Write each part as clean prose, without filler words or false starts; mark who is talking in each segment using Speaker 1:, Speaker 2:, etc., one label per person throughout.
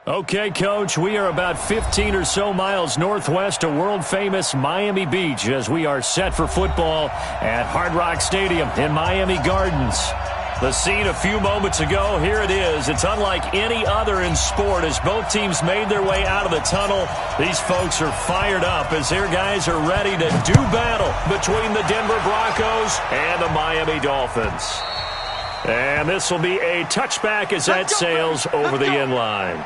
Speaker 1: Okay, Coach, we are about 15 or so miles northwest of world-famous Miami Beach as we are set for football at Hard Rock Stadium in Miami Gardens. The scene a few moments ago, here it is. It's unlike any other in sport as both teams made their way out of the tunnel. These folks are fired up as their guys are ready to do battle between the Denver Broncos and the Miami Dolphins. And this will be a touchback as that sails over the end line.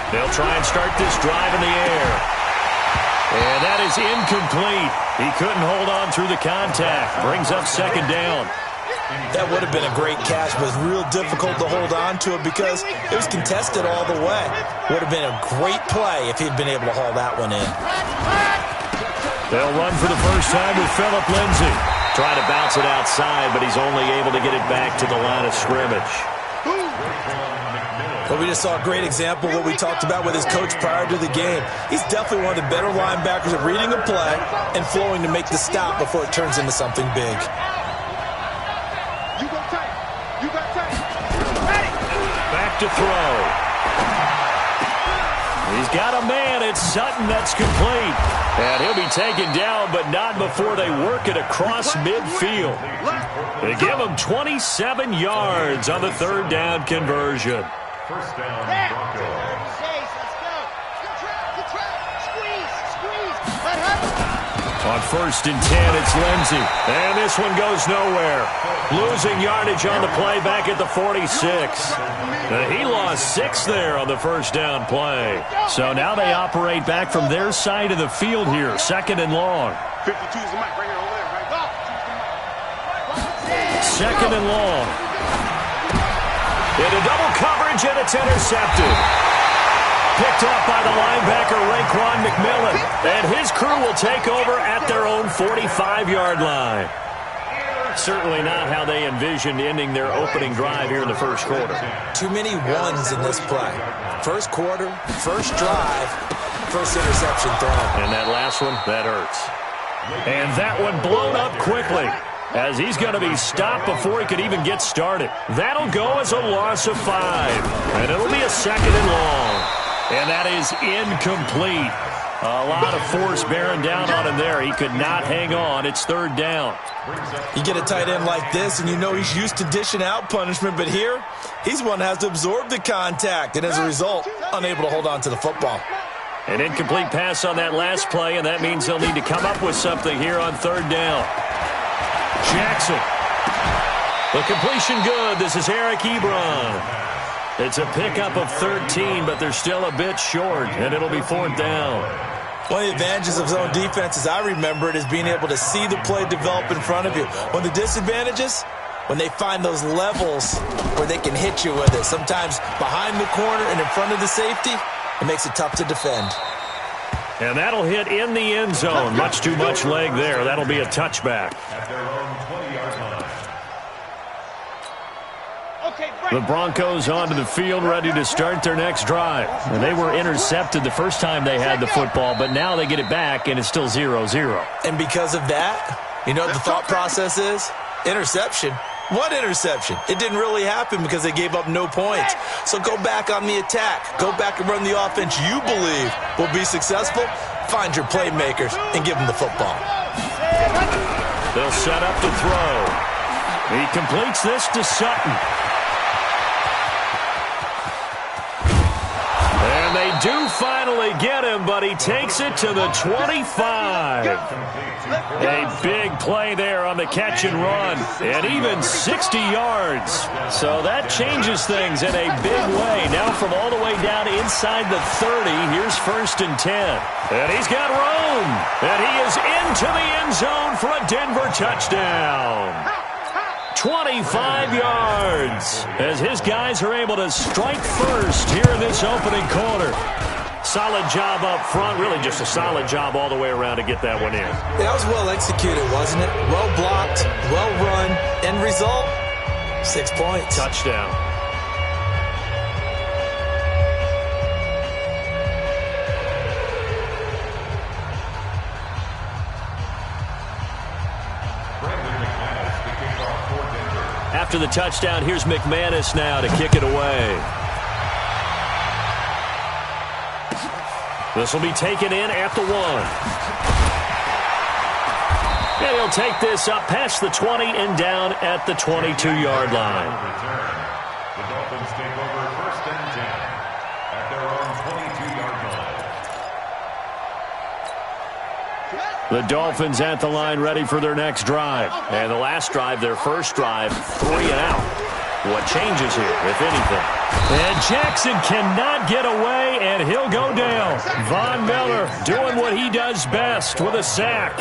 Speaker 1: They'll try and start this drive in the air. And that is incomplete. He couldn't hold on through the contact. Brings up second down.
Speaker 2: That would have been a great catch, but it's real difficult to hold on to it because it was contested all the way. Would have been a great play if he'd been able to haul that one in.
Speaker 1: They'll run for the first time with Phillip Lindsay. Trying to bounce it outside, but he's only able to get it back to the line of scrimmage.
Speaker 2: But we just saw a great example of what we talked about with his coach prior to the game. He's definitely one of the better linebackers at reading a play and flowing to make the stop before it turns into something big.
Speaker 1: Back to throw. He's got a man. It's Sutton that's complete. And he'll be taken down, but not before they work it across midfield. They give him 27 yards on the third down conversion.
Speaker 3: First down, Broncos. Let's go. Good try. Squeeze.
Speaker 1: On first and 10, it's Lindsay. And this one goes nowhere. Losing yardage on the play back at the 46. He lost 6 there on the first down play. So now they operate back from their side of the field here, second and long.
Speaker 4: 52 is the mic right here over there, right?
Speaker 1: Second and long. Into double coverage, and it's intercepted. Picked off by the linebacker, Raekwon McMillan. And his crew will take over at their own 45-yard line. Certainly not how they envisioned ending their opening drive here in the first quarter.
Speaker 2: Too many ones in this play. First quarter, first drive, first interception thrown.
Speaker 1: And that last one, that hurts. And that one blown up quickly, as he's going to be stopped before he could even get started. That'll go as a loss of 5. And it'll be a second and long. And that is incomplete. A lot of force bearing down on him there. He could not hang on. It's third down.
Speaker 2: You get a tight end like this, and you know he's used to dishing out punishment. But here, he's one that has to absorb the contact. And as a result, unable to hold on to the football.
Speaker 1: An incomplete pass on that last play, and that means they'll need to come up with something here on third down. Jackson. The completion good. This is Eric Ebron. It's a pickup of 13, but they're still a bit short, and it'll be fourth down.
Speaker 2: One of the advantages of zone defense, as I remember it, is being able to see the play develop in front of you. One of the disadvantages, when they find those levels where they can hit you with it. Sometimes behind the corner and in front of the safety, it makes it tough to defend.
Speaker 1: And that'll hit in the end zone. Much too much leg there. That'll be a touchback. The Broncos onto the field, ready to start their next drive. And they were intercepted the first time they had the football, but now they get it back, and it's still 0-0.
Speaker 2: And because of that, you know what the thought process is? Interception. What interception? It didn't really happen because they gave up no points. So go back on the attack. Go back and run the offense you believe will be successful. Find your playmakers and give them the football.
Speaker 1: They'll set up to throw. He completes this to Sutton. And they do finally get him, but he takes it to the 25. A big play there on the catch and run, and even 60 yards. So that changes things in a big way. Now from all the way down inside the 30, here's first and 10. And he's got room, and he is into the end zone for a Denver touchdown. 25 yards as his guys are able to strike first here in this opening quarter. Solid job up front, really just a solid job all the way around to get that one in.
Speaker 2: That was well executed, wasn't it? Well blocked, well run. End result, 6 points.
Speaker 1: Touchdown. After the touchdown, here's McManus now to kick it away. This will be taken in at the 1. And he'll take this up past the 20 and down at the 22-yard line.
Speaker 5: The Dolphins take over 1st and 10 at their own 22-yard line.
Speaker 1: The Dolphins at the line ready for their next drive. And the last drive, their first drive, 3 and out. What changes here, if anything? And Jackson cannot get away, and he'll go down. Von Miller doing what he does best with a sack.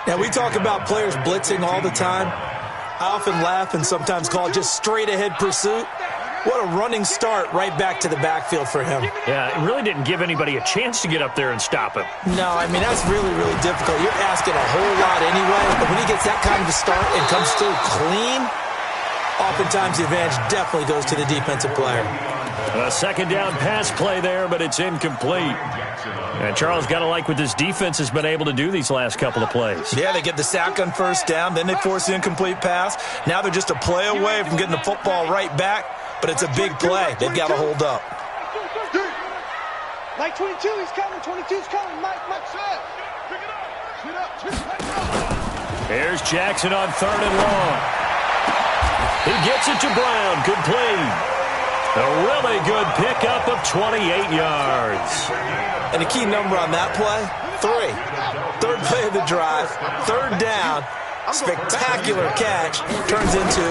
Speaker 2: Now, we talk about players blitzing all the time. I often laugh and sometimes call it just straight-ahead pursuit. What a running start right back to the backfield for him.
Speaker 1: Yeah, it really didn't give anybody a chance to get up there and stop him.
Speaker 2: No, I mean, that's really, really difficult. You're asking a whole lot anyway. But when he gets that kind of a start and comes through clean, oftentimes the advantage definitely goes to the defensive player.
Speaker 1: A second down pass play there, but it's incomplete. And Charles, got to like what this defense has been able to do these last couple of plays.
Speaker 2: Yeah, they get the sack on first down, then they force the incomplete pass. Now they're just a play away from getting the football right back, but it's a big play. They've got to hold up.
Speaker 3: Mike 22, he's coming. 22's coming. Mike, set. Pick it up. Shoot up.
Speaker 1: Here's Jackson on 3rd and long. He gets it to Brown. Complete. A really good pickup of 28 yards.
Speaker 2: And the key number on that play, 3. Third play of the drive, 3rd down. Spectacular catch turns into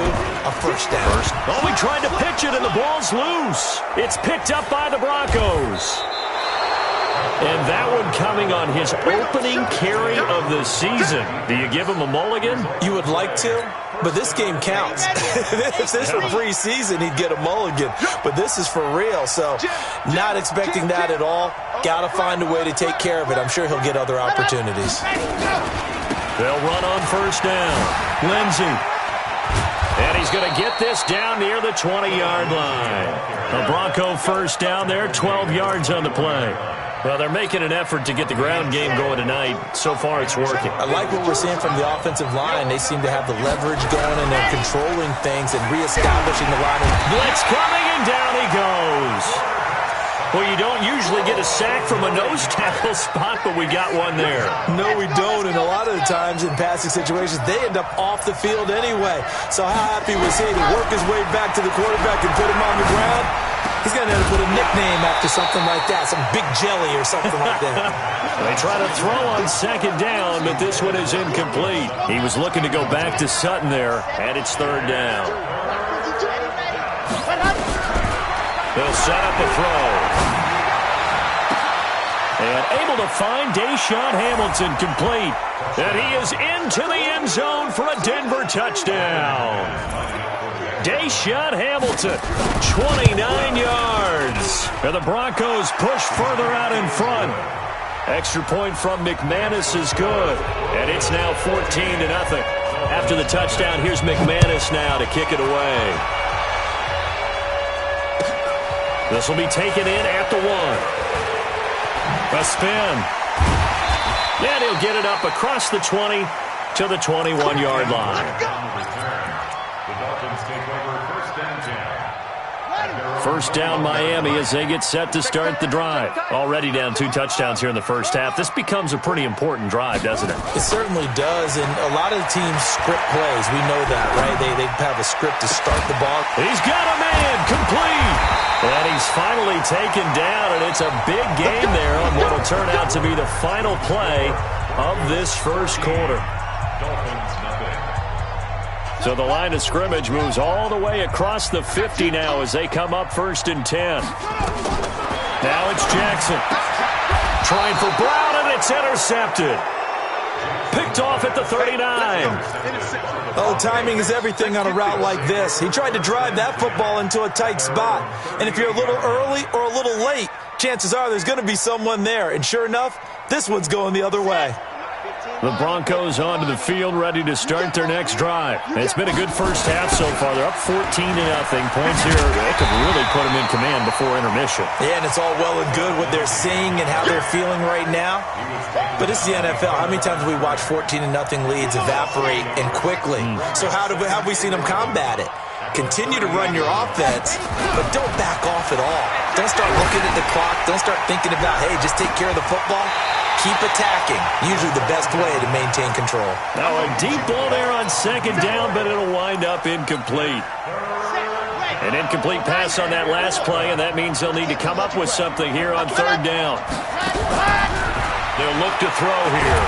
Speaker 2: a first down.
Speaker 1: Oh, he tried to pitch it, and the ball's loose. It's picked up by the Broncos. And that one coming on his opening carry of the season. Do you give him a mulligan?
Speaker 2: You would like to, but this game counts. If this were preseason, he'd get a mulligan. But this is for real, so not expecting that at all. Got to find a way to take care of it. I'm sure he'll get other opportunities.
Speaker 1: They'll run on first down. Lindsey. And he's going to get this down near the 20-yard line. A Bronco first down there, 12 yards on the play. Well, they're making an effort to get the ground game going tonight. So far, it's working.
Speaker 2: I like what we're seeing from the offensive line. They seem to have the leverage going, and they're controlling things and reestablishing the line.
Speaker 1: Blitz coming, and down he goes. Well, you don't usually get a sack from a nose tackle spot, but we got one there.
Speaker 2: No, we don't, and a lot of the times in passing situations, they end up off the field anyway. So how happy was he to work his way back to the quarterback and put him on the ground? He's going to have to put a nickname after something like that, some Big Jelly or something like that.
Speaker 1: They try to throw on second down, but this one is incomplete. He was looking to go back to Sutton there, and it's 3rd down. They'll set up a throw. And able to find Deshaun Hamilton complete. And he is into the end zone for a Denver touchdown. Deshaun Hamilton, 29 yards. And the Broncos push further out in front. Extra point from McManus is good. And it's now 14-0. After the touchdown, here's McManus now to kick it away. This will be taken in at the 1. A spin. And he'll get it up across the 20 to the 21-yard line.
Speaker 5: The Dolphins take over 1st and 10.
Speaker 1: First down Miami as they get set to start the drive. Already down 2 touchdowns here in the first half. This becomes a pretty important drive, doesn't it?
Speaker 2: It certainly does, and a lot of the teams script plays. We know that, right? They have a script to start the ball.
Speaker 1: He's got a man complete. And he's finally taken down, and it's a big game there on what will turn out to be the final play of this first quarter.
Speaker 5: Dolphins nothing.
Speaker 1: So the line of scrimmage moves all the way across the 50 now as they come up 1st and 10. Now it's Jackson. Trying for Brown, and it's intercepted. Picked off at the 39.
Speaker 2: Oh, timing is everything on a route like this. He tried to drive that football into a tight spot. And if you're a little early or a little late, chances are there's going to be someone there. And sure enough, this one's going the other way.
Speaker 1: The Broncos onto the field, ready to start their next drive. It's been a good first half so far. They're up 14-0. Points here, they could really put them in command before intermission.
Speaker 2: Yeah, and it's all well and good what they're seeing and how they're feeling right now. But it's the NFL. How many times have we watched 14-0 leads evaporate and quickly? So how have we seen them combat it? Continue to run your offense, but don't back off at all. Don't start looking at the clock. Don't start thinking about, hey, just take care of the football. Keep attacking. Usually the best way to maintain control.
Speaker 1: Now a deep ball there on second down, but it'll wind up incomplete. An incomplete pass on that last play, and that means they'll need to come up with something here on third down. They'll look to throw here.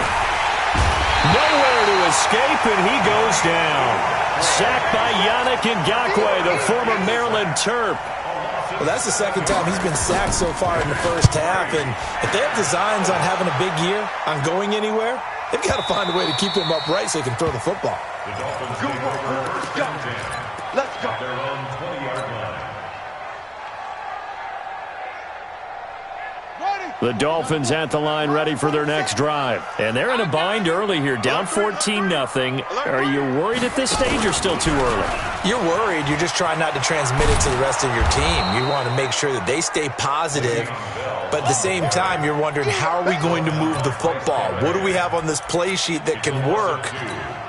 Speaker 1: Nowhere to escape, and he goes down. Sacked by Yannick Ngakoue, the former Maryland Terp.
Speaker 2: Well, that's the second time he's been sacked so far in the first half, and if they have designs on having a big year, on going anywhere, they've got to find a way to keep him upright so he can throw the football.
Speaker 5: The Dolphins take over first and 10. Let's go. Their own 20-yard line.
Speaker 1: The Dolphins at the line ready for their next drive. And they're in a bind early here, down 14-0. Are you worried at this stage or still too early?
Speaker 2: You're worried. You're just trying not to transmit it to the rest of your team. You want to make sure that they stay positive. But at the same time, you're wondering, how are we going to move the football? What do we have on this play sheet that can work?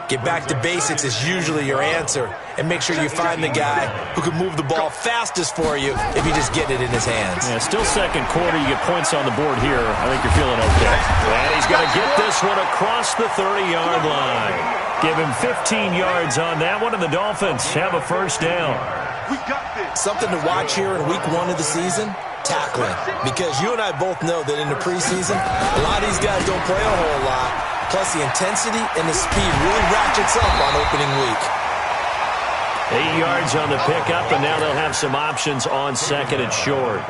Speaker 2: Get back to basics is usually your answer. And make sure you find the guy who can move the ball fastest for you if you just get it in his hands.
Speaker 1: Yeah, still second quarter. You get points on the board here. I think you're feeling okay. And he's going to get this one across the 30-yard line. Give him 15 yards on that one, and the Dolphins have a first down.
Speaker 2: Something to watch here in week 1 of the season, tackling. Because you and I both know that in the preseason, a lot of these guys don't play a whole lot. Plus, the intensity and the speed really ratchets up on opening week.
Speaker 1: 8 yards on the pickup, and now they'll have some options on second and short.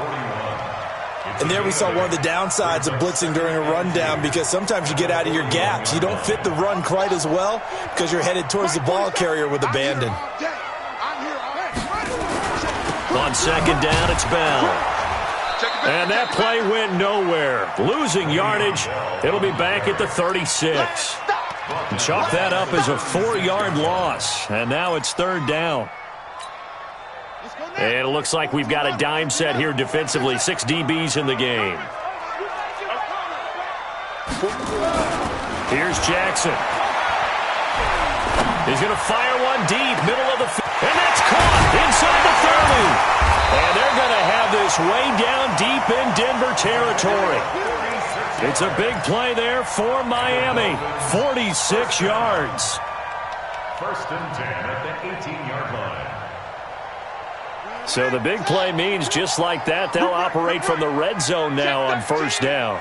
Speaker 2: And there we saw one of the downsides of blitzing during a rundown, because sometimes you get out of your gaps. You don't fit the run quite as well because you're headed towards the ball carrier with abandon.
Speaker 1: On second down, it's Bell. And that play went nowhere. Losing yardage. It'll be back at the 36. Chalk that up as a 4-yard loss. And now it's third down. And it looks like we've got a dime set here defensively. 6 DBs in the game. Here's Jackson. He's going to fire one deep, middle of the field. And that's caught inside the 30. And they're going to have this way down deep in Denver territory. It's a big play there for Miami. 46 yards.
Speaker 5: First and 10 at the 18-yard line.
Speaker 1: So the big play means just like that, they'll operate from the red zone now on first down.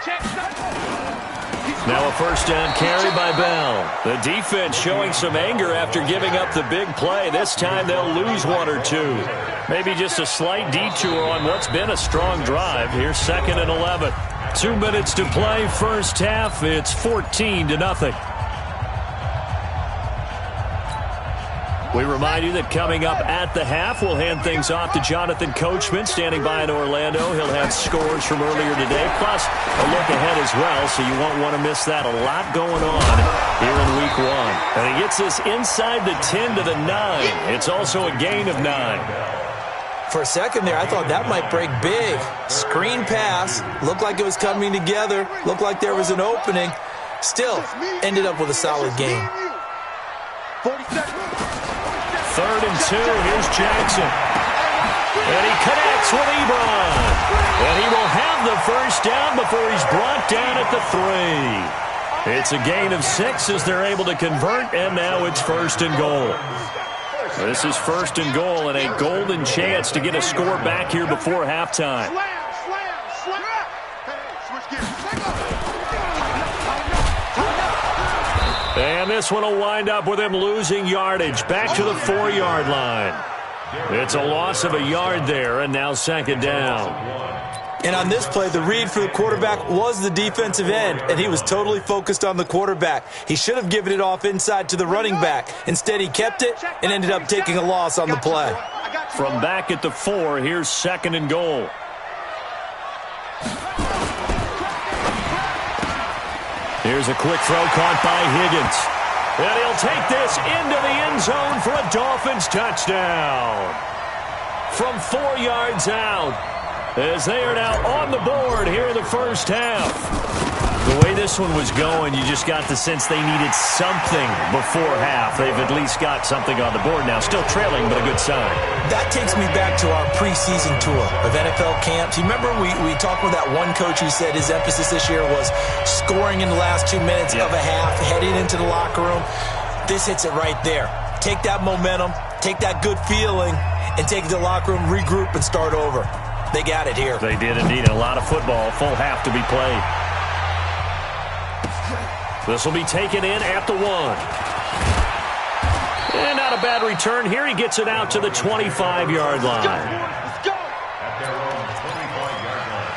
Speaker 1: Now a first down carry by Bell. The defense showing some anger after giving up the big play. This time they'll lose 1 or 2. Maybe just a slight detour on what's been a strong drive. Here's second and 11. 2 minutes to play first half. It's 14-0. We remind you that coming up at the half, we'll hand things off to Jonathan Coachman, standing by in Orlando. He'll have scores from earlier today, plus a look ahead as well, so you won't want to miss that. A lot going on here in week 1. And he gets this inside the 10 to the 9. It's also a gain of 9.
Speaker 2: For a second there, I thought that might break big. Screen pass. Looked like it was coming together. Looked like there was an opening. Still, ended up with a solid game.
Speaker 3: 40 seconds.
Speaker 1: Third and 2, here's Jackson. And he connects with Ebron. And he will have the first down before he's brought down at the 3. It's a gain of 6 as they're able to convert, and now it's first and goal. This is first and goal and a golden chance to get a score back here before halftime. And this one will wind up with him losing yardage back to the 4-yard line. It's a loss of a yard there, and now second down.
Speaker 2: And on this play, the read for the quarterback was the defensive end, and he was totally focused on the quarterback. He should have given it off inside to the running back. Instead, he kept it and ended up taking a loss on the play.
Speaker 1: From back at the 4, here's 2nd and goal. Here's a quick throw caught by Higgins. And he'll take this into the end zone for a Dolphins touchdown. From 4 yards out, as they are now on the board here in the first half. The way this one was going, you just got the sense they needed something before half. They've at least got something on the board now. Still trailing, but a good sign.
Speaker 2: That takes me back to our preseason tour of NFL camps. You remember we talked with that one coach who said his emphasis this year was scoring in the last 2 minutes of a half, heading into the locker room. This hits it right there. Take that momentum, take that good feeling, and take it to the locker room, regroup, and start over. They got it here.
Speaker 1: They did indeed. A lot of football. Full half to be played. This will be taken in at the 1. And not a bad return. Here he gets it out to the 25-yard line.
Speaker 3: Let's go.
Speaker 5: At their own 25-yard line.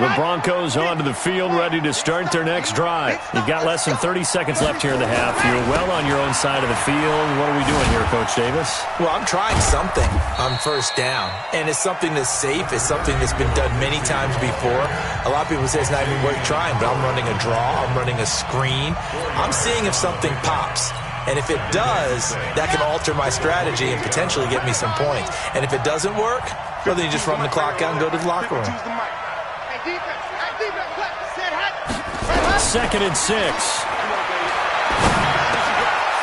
Speaker 1: The Broncos onto the field, ready to start their next drive. You've got less than 30 seconds left here in the half. You're well on your own side of the field. What are we doing here, Coach Davis?
Speaker 2: Well, I'm trying something on first down, and it's something that's safe. It's something that's been done many times before. A lot of people say it's not even worth trying, but I'm running a draw. I'm running a screen. I'm seeing if something pops. And if it does, that can alter my strategy and potentially get me some points. And if it doesn't work, well, then you just run the clock out and go to the locker room.
Speaker 1: 2nd and 6.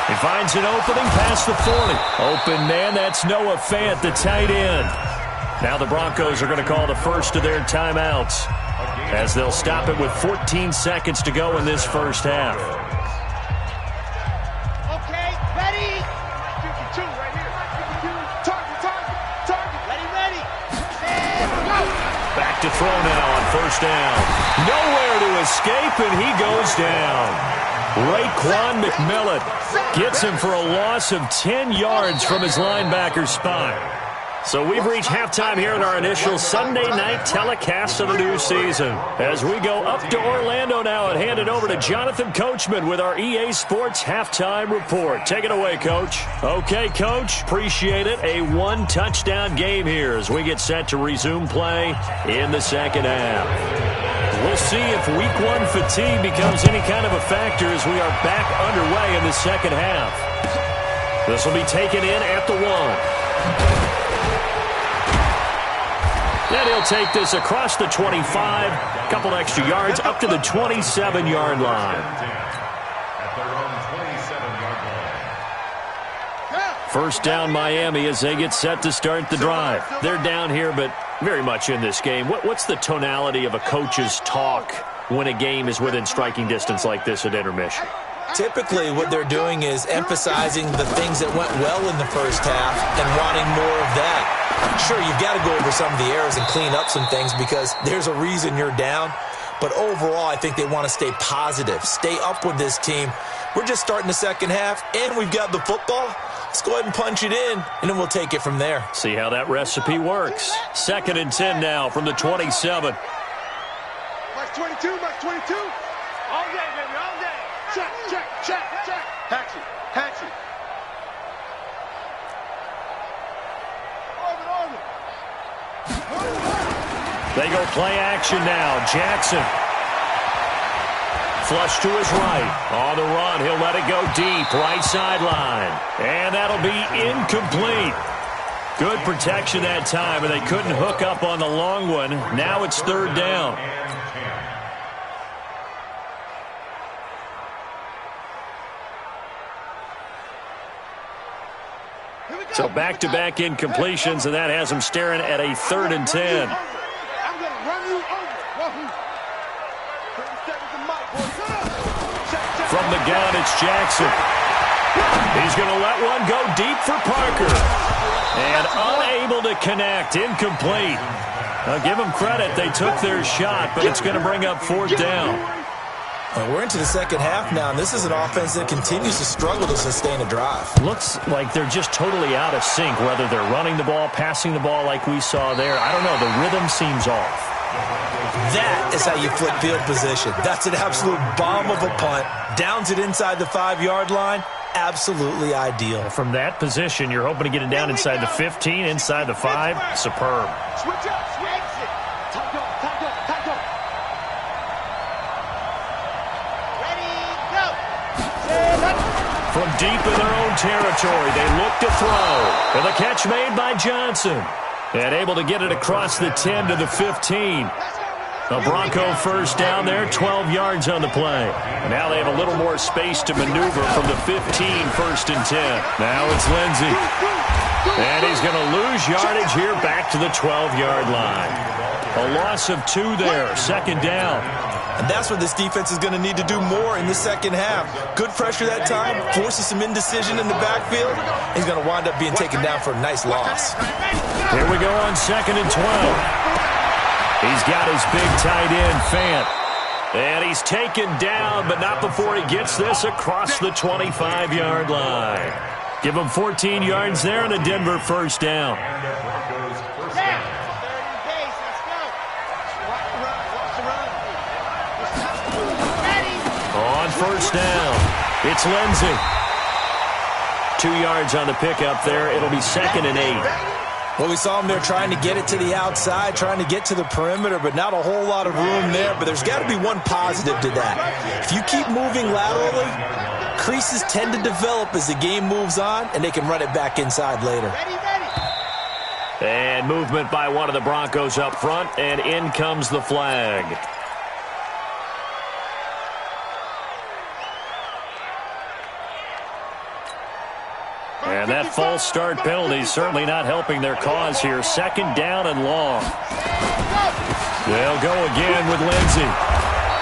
Speaker 1: He finds an opening past the 40. Open man, that's Noah Fant, the tight end. Now the Broncos are going to call the first of their timeouts as they'll stop it with 14 seconds to go in this first half.
Speaker 3: Okay, ready. 52 right here. 52. Target. Ready. And go.
Speaker 1: Back to throw now on first down. Nowhere to escape, and he goes down. Raekwon McMillan gets him for a loss of 10 yards from his linebacker spot. So we've reached halftime here in our initial Sunday night telecast of the new season. As we go up to Orlando now and hand it over to Jonathan Coachman with our EA Sports Halftime Report. Take it away, Coach. Okay, Coach. Appreciate it. A 1-touchdown game here as we get set to resume play in the second half. We'll see if Week 1 fatigue becomes any kind of a factor as we are back underway in the second half. This will be taken in at the 1. And he'll take this across the 25, a couple extra yards, up to the 27-yard line.
Speaker 5: At their own 27-yard line.
Speaker 1: First down Miami as they get set to start the drive. They're down here, but very much in this game. What's the tonality of a coach's talk when a game is within striking distance like this at intermission?
Speaker 2: Typically, what they're doing is emphasizing the things that went well in the first half and wanting more of that. Sure, you've got to go over some of the errors and clean up some things because there's a reason you're down. But overall, I think they want to stay positive, stay up with this team. We're just starting the second half, and we've got the football. Let's go ahead and punch it in, and then we'll take it from there.
Speaker 1: See how that recipe works. 2nd and 10 now from the 27.
Speaker 3: Max 22. All day, baby, all day. Check. Action. Orbit.
Speaker 1: They go play action now. Jackson. Flush to his right. On the run, he'll let it go deep. Right sideline. And that'll be incomplete. Good protection that time, and they couldn't hook up on the long one. Now it's 3rd down. So back-to-back incompletions, and that has them staring at a 3rd and 10.
Speaker 3: I'm going to run you over. Wahoo. 30 seconds of Mike, boys.
Speaker 1: From the gun, it's Jackson. He's going to let one go deep for Parker. And unable to connect. Incomplete. I'll give them credit. They took their shot, but it's going to bring up 4th down.
Speaker 2: We're into the second half now, and this is an offense that continues to struggle to sustain a drive.
Speaker 1: Looks like they're just totally out of sync, whether they're running the ball, passing the ball like we saw there. I don't know. The rhythm seems off.
Speaker 2: That is how you flip field position. That's an absolute bomb of a punt. Downs it inside the 5-yard line. Absolutely ideal.
Speaker 1: From that position, you're hoping to get it down inside the 15, inside the 5. Superb.
Speaker 3: Switch up, switch. Exit. Time go, time go, time go. Ready, go.
Speaker 1: From deep in their own territory, they look to throw. And the catch made by Johnson. And able to get it across the 10 to the 15. A Bronco first down there, 12 yards on the play. And now they have a little more space to maneuver from the 15, first and 10. Now it's Lindsey. And he's going to lose yardage here back to the 12-yard line. A loss of 2 there, second down.
Speaker 2: And that's what this defense is going to need to do more in the second half. Good pressure that time, forces some indecision in the backfield. He's going to wind up being taken down for a nice loss.
Speaker 1: Here we go on second and 12. He's got his big tight end, Fant. And he's taken down, but not before he gets this across the 25-yard line. Give him 14 yards there and a Denver first down. On first down, it's Lindsey. 2 yards on the pickup there. It'll be second and 8.
Speaker 2: Well, we saw him there trying to get it to the outside, trying to get to the perimeter, but not a whole lot of room there. But there's got to be one positive to that. If you keep moving laterally, creases tend to develop as the game moves on, and they can run it back inside later.
Speaker 1: And movement by one of the Broncos up front, and in comes the flag. And that false start penalty is certainly not helping their cause here. Second down and long. They'll go again with Lindsey.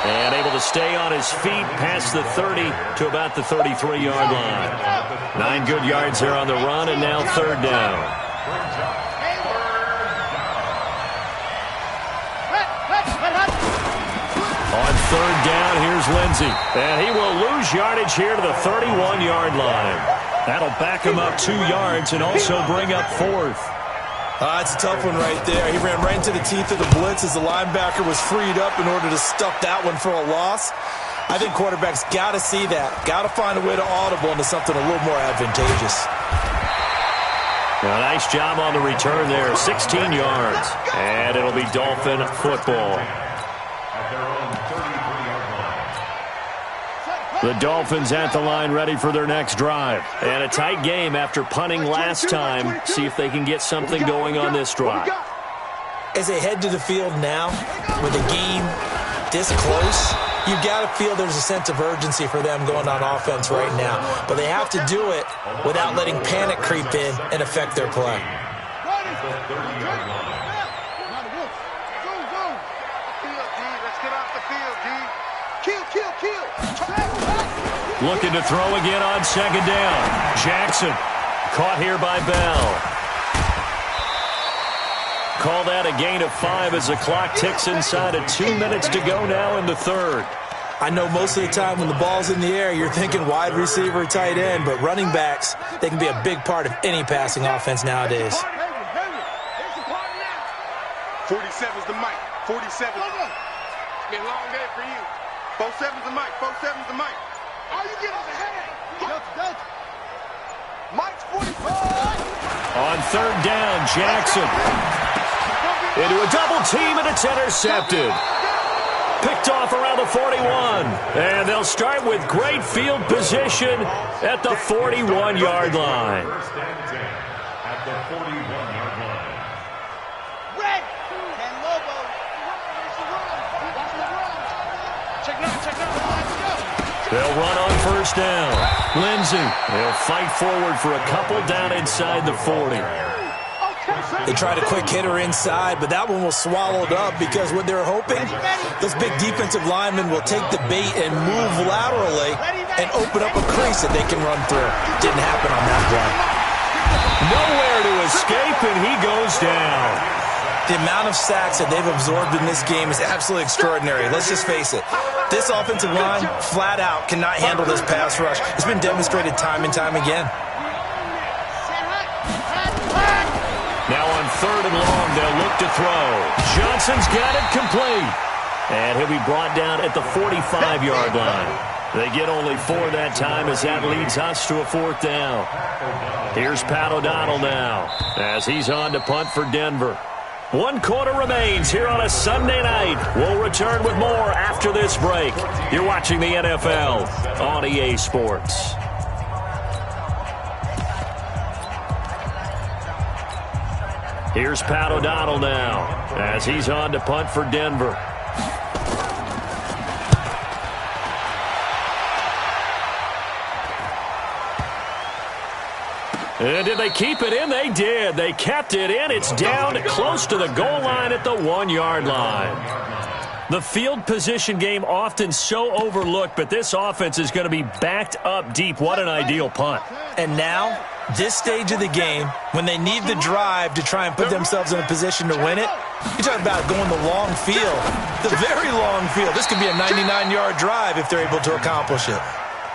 Speaker 1: And able to stay on his feet past the 30 to about the 33-yard line. 9 good yards there on the run, and now third down. On third down, here's Lindsey. And he will lose yardage here to the 31-yard line. That'll back him up 2 yards and also bring up fourth.
Speaker 2: That's a tough one right there. He ran right into the teeth of the blitz as the linebacker was freed up in order to stuff that one for a loss. I think quarterbacks got to see that. Got to find a way to audible into something a little more advantageous.
Speaker 1: A nice job on the return there. 16 yards. And it'll be Dolphin football. The Dolphins at the line ready for their next drive. And a tight game after punting last time. See if they can get something going on this drive.
Speaker 2: As they head to the field now, with the game this close, you've got to feel there's a sense of urgency for them going on offense right now. But they have to do it without letting panic creep in and affect their play.
Speaker 1: Looking to throw again on second down. Jackson caught here by Bell. Call that a gain of 5 as the clock ticks inside of 2 minutes to go now in the third.
Speaker 2: I know most of the time when the ball's in the air, you're thinking wide receiver, tight end, but running backs, they can be a big part of any passing offense nowadays.
Speaker 4: 47's the mic. 47. It's been a long day for you. 47's the mic. 47's the mic.
Speaker 3: All you get is a headache. Mike's 45.
Speaker 1: On third down, Jackson. Into a double team, and it's intercepted. Picked off around the 41. And they'll start with great field position at the 41-yard line.
Speaker 5: First and 10 at the 41-yard line.
Speaker 3: Red. Ken Lobo. Check now.
Speaker 1: They'll run on first down. Lindsey. They'll fight forward for a couple down inside the 40.
Speaker 2: They tried a quick hitter inside, but that one was swallowed up because what they're hoping, those big defensive linemen will take the bait and move laterally and open up a crease that they can run through. Didn't happen on that play.
Speaker 1: Nowhere to escape, and he goes down.
Speaker 2: The amount of sacks that they've absorbed in this game is absolutely extraordinary. Let's just face it. This offensive line, flat out, cannot handle this pass rush. It's been demonstrated time and time again.
Speaker 1: Now on 3rd and long, they'll look to throw. Johnson's got it complete. And he'll be brought down at the 45-yard line. They get only 4 that time as that leads us to a 4th down. Here's Pat O'Donnell now as he's on to punt for Denver. 1 quarter remains here on a Sunday night. We'll return with more after this break. You're watching the NFL on EA Sports. Here's Pat O'Donnell now as he's on to punt for Denver. And did they keep it in? They did. They kept it in. It's down close to the goal line at the 1-yard line. The field position game often so overlooked, but this offense is going to be backed up deep. What an ideal punt.
Speaker 2: And now, this stage of the game, when they need the drive to try and put themselves in a position to win it, you're talking about going the long field, the very long field. This could be a 99-yard drive if they're able to accomplish it.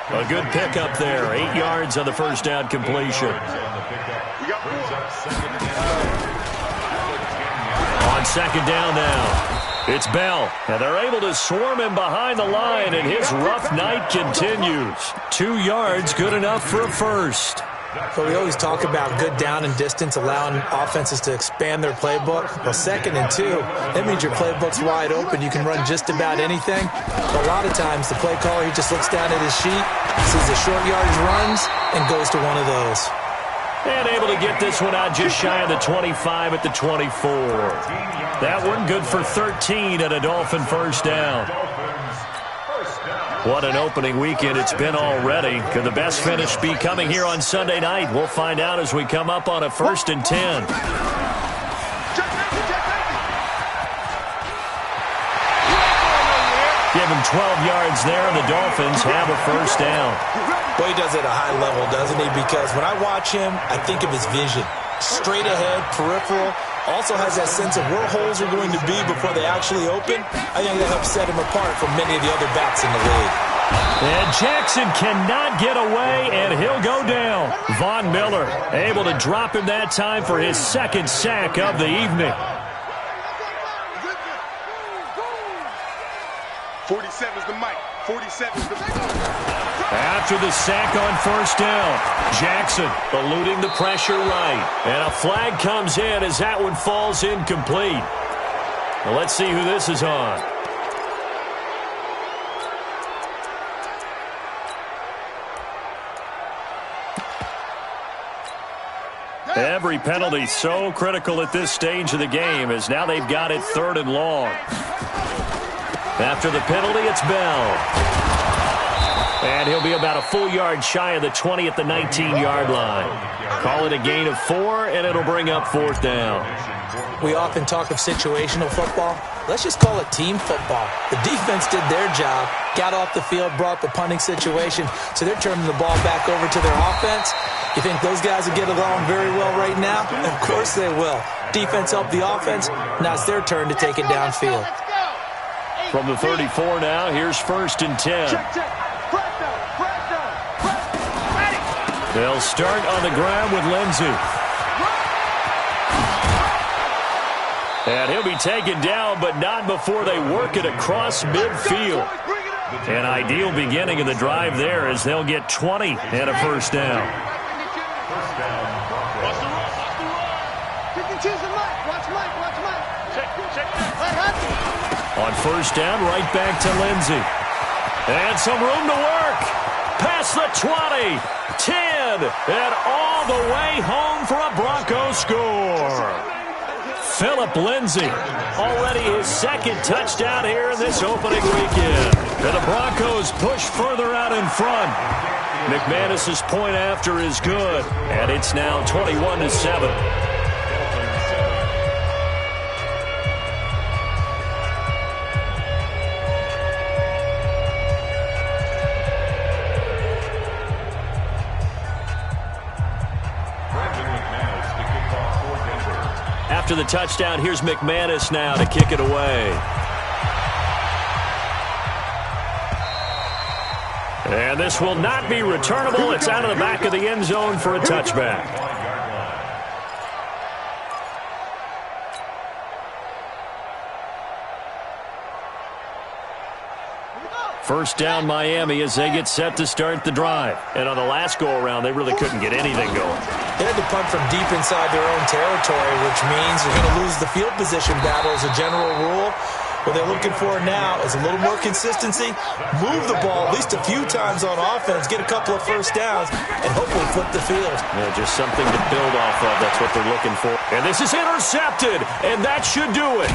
Speaker 1: A good pickup there. 8 yards on the first down completion. On 2nd down now, it's Bell. And they're able to swarm him behind the line, and his rough night continues. 2 yards, good enough for a first.
Speaker 2: But we always talk about good down and distance, allowing offenses to expand their playbook. Well, 2nd and 2, that means your playbook's wide open. You can run just about anything. But a lot of times, the play caller, he just looks down at his sheet, sees the short yardage runs, and goes to one of those.
Speaker 1: And able to get this one out just shy of the 25 at the 24. That one good for 13 at a Dolphin first down. What an opening weekend it's been already. Could the best finish be coming here on Sunday night? We'll find out as we come up on a 1st and 10. Give him 12 yards there, and the Dolphins have a first down.
Speaker 2: Boy, he does it at a high level, doesn't he? Because when I watch him, I think of his vision. Straight ahead, peripheral. Also has that sense of where holes are going to be before they actually open. I think that helps set him apart from many of the other backs in the league.
Speaker 1: And Jackson cannot get away, and he'll go down. Von Miller able to drop him that time for his 2nd sack of the evening.
Speaker 4: 47's the mic. 47's the
Speaker 1: After the sack on first down, Jackson eluding the pressure right. And a flag comes in as that one falls incomplete. Well, let's see who this is on. Every penalty so critical at this stage of the game as now they've got it 3rd and long. After the penalty, it's Bell. And he'll be about a full yard shy of the 20 at the 19-yard line. Call it a gain of 4, and it'll bring up 4th down.
Speaker 2: We often talk of situational football. Let's just call it team football. The defense did their job, got off the field, brought the punting situation, so they're turning the ball back over to their offense. You think those guys will get along very well right now? Of course they will. Defense helped the offense. Now it's their turn to take it downfield.
Speaker 1: From the 34 now, here's 1st and 10. They'll start on the ground with Lindsey. And he'll be taken down, but not before they work it across midfield. An ideal beginning of the drive there as they'll get 20 and a first down. On first down, right back to Lindsey. And some room to work. Past the 20, 10, and all the way home for a Broncos score. Phillip Lindsay, already his 2nd touchdown here in this opening weekend. And the Broncos push further out in front. McManus's point after is good, and it's now 21-7. After the touchdown, here's McManus now to kick it away. And this will not be returnable. It's out of the back of the end zone for a touchback. First down Miami as they get set to start the drive. And on the last go-around, they really couldn't get anything going.
Speaker 2: They had to punt from deep inside their own territory, which means you're going to lose the field position battle as a general rule. What they're looking for now is a little more consistency, move the ball at least a few times on offense, get a couple of first downs, and hopefully flip the field.
Speaker 1: Yeah, just something to build off of. That's what they're looking for. And this is intercepted, and that should do it.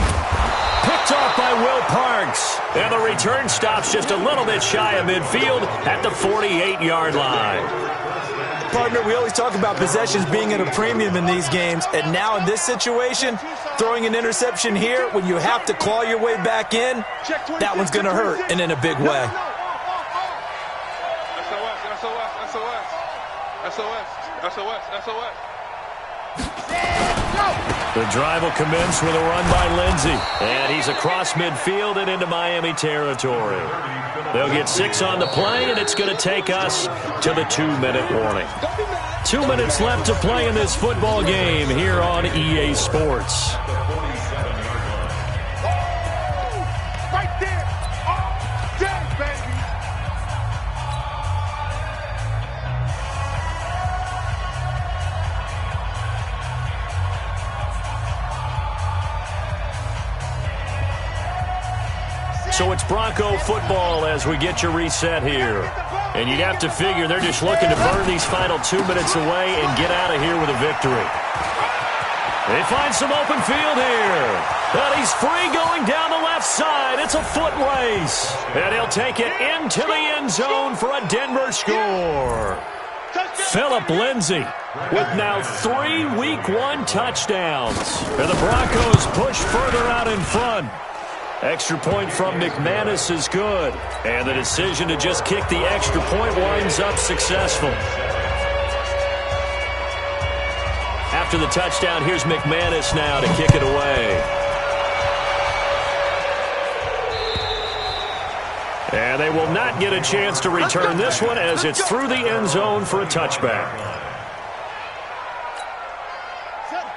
Speaker 1: Picked off by Will Parks. And the return stops just a little bit shy of midfield at the 48-yard line.
Speaker 2: Partner, we always talk about possessions being at a premium in these games, and now in this situation, throwing an interception here when you have to claw your way back in, that one's going to hurt, and in a big way.
Speaker 4: SOS.
Speaker 1: The drive will commence with a run by Lindsey. And he's across midfield and into Miami territory. They'll get 6 on the play, and it's going to take us to the 2-minute warning. 2 minutes left to play in this football game here on EA Sports.
Speaker 4: Right there. Oh, yeah, baby.
Speaker 1: So it's Bronco football as we get you reset here. And you'd have to figure they're just looking to burn these final 2 minutes away and get out of here with a victory. They find some open field here. And he's free going down the left side. It's a foot race. And he'll take it into the end zone for a Denver score. Phillip Lindsay with now 3 Week 1 touchdowns. And the Broncos push further out in front. Extra point from McManus is good. And the decision to just kick the extra point winds up successful. After the touchdown, here's McManus now to kick it away. And they will not get a chance to return this one as it's through the end zone for a touchback.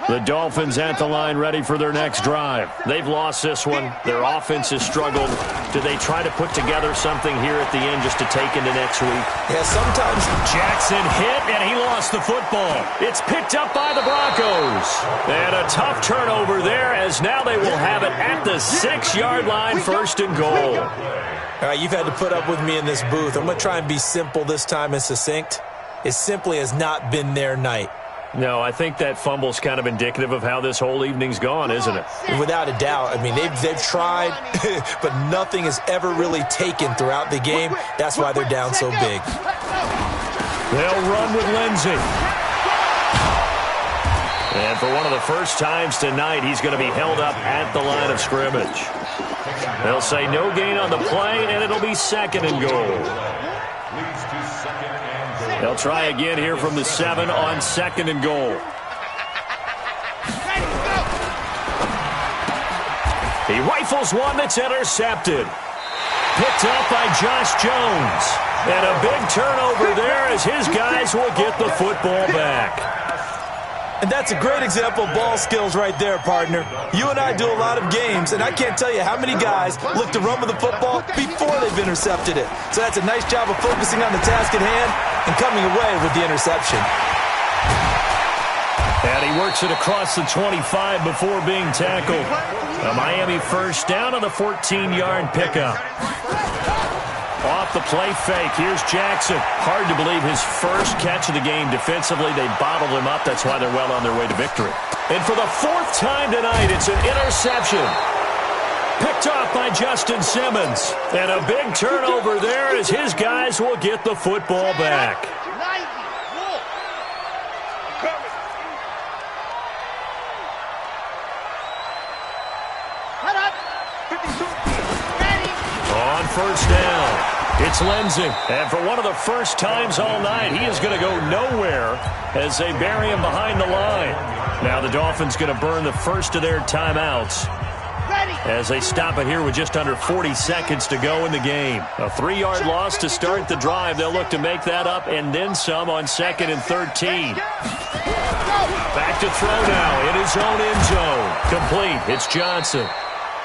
Speaker 1: The Dolphins at the line ready for their next drive. They've lost this one. Their offense has struggled. Do they try to put together something here at the end just to take into next week?
Speaker 2: Yeah, sometimes.
Speaker 1: Jackson hit, and he lost the football. It's picked up by the Broncos. And a tough turnover there as now they will have it at the 6-yard line, 1st and goal.
Speaker 2: All right, you've had to put up with me in this booth. I'm going to try and be simple this time and succinct. It simply has not been their night.
Speaker 1: No, I think that fumble's kind of indicative of how this whole evening's gone, isn't it?
Speaker 2: Without a doubt. I mean, they've tried, but nothing has ever really taken throughout the game. That's why they're down so big.
Speaker 1: They'll run with Lindsey. And for one of the first times tonight, he's going to be held up at the line of scrimmage. They'll say no gain on the play, and it'll be 2nd and goal. They'll try again here from the 7 on 2nd and goal. He rifles one that's intercepted. Picked up by Josh Jones. And a big turnover there as his guys will get the football back.
Speaker 2: And that's a great example of ball skills right there, partner. You and I do a lot of games, and I can't tell you how many guys look to run with the football before they've intercepted it. So that's a nice job of focusing on the task at hand and coming away with the interception.
Speaker 1: And he works it across the 25 before being tackled. A Miami first down on the 14-yard pickup. Off the play fake. Here's Jackson. Hard to believe his first catch of the game defensively. They bottled him up. That's why they're well on their way to victory. And for the 4th time tonight, it's an interception. Picked off by Justin Simmons. And a big turnover there as his guys will get the football back. On first down, it's Lindsey. And for one of the first times all night, he is going to go nowhere as they bury him behind the line. Now the Dolphins going to burn the first of their timeouts. as they stop it here with just under 40 seconds to go in the game. A 3-yard loss to start the drive. They'll look to make that up and then some on 2nd and 13. Back to throw now in his own end zone. Complete. It's Johnson.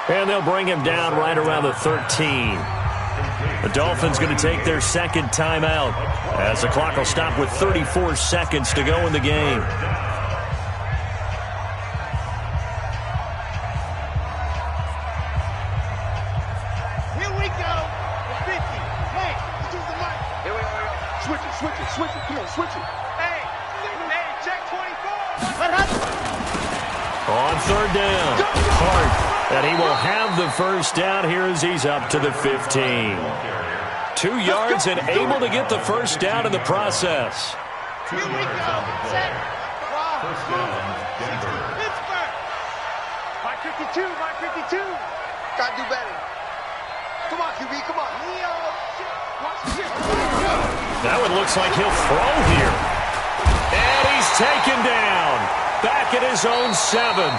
Speaker 1: And they'll bring him down right around the 13. The Dolphins going to take their second timeout as the clock will stop with 34 seconds to go in the game.
Speaker 3: Here we go. 50. Hey, let's use the mic. Here we go. Switch it. Come on, switch it. Hey, check 24.
Speaker 1: On 3rd down, Hart, and he will have the first down here as he's up to the 15. 2 yards and able to get the first down in the process.
Speaker 3: Here we go. Set.
Speaker 5: First down, Denver.
Speaker 3: Pittsburgh. Mike 52. Gotta do better. Come on, QB, come on.
Speaker 1: That one looks like he'll throw here. And he's taken down. Back at his own 7.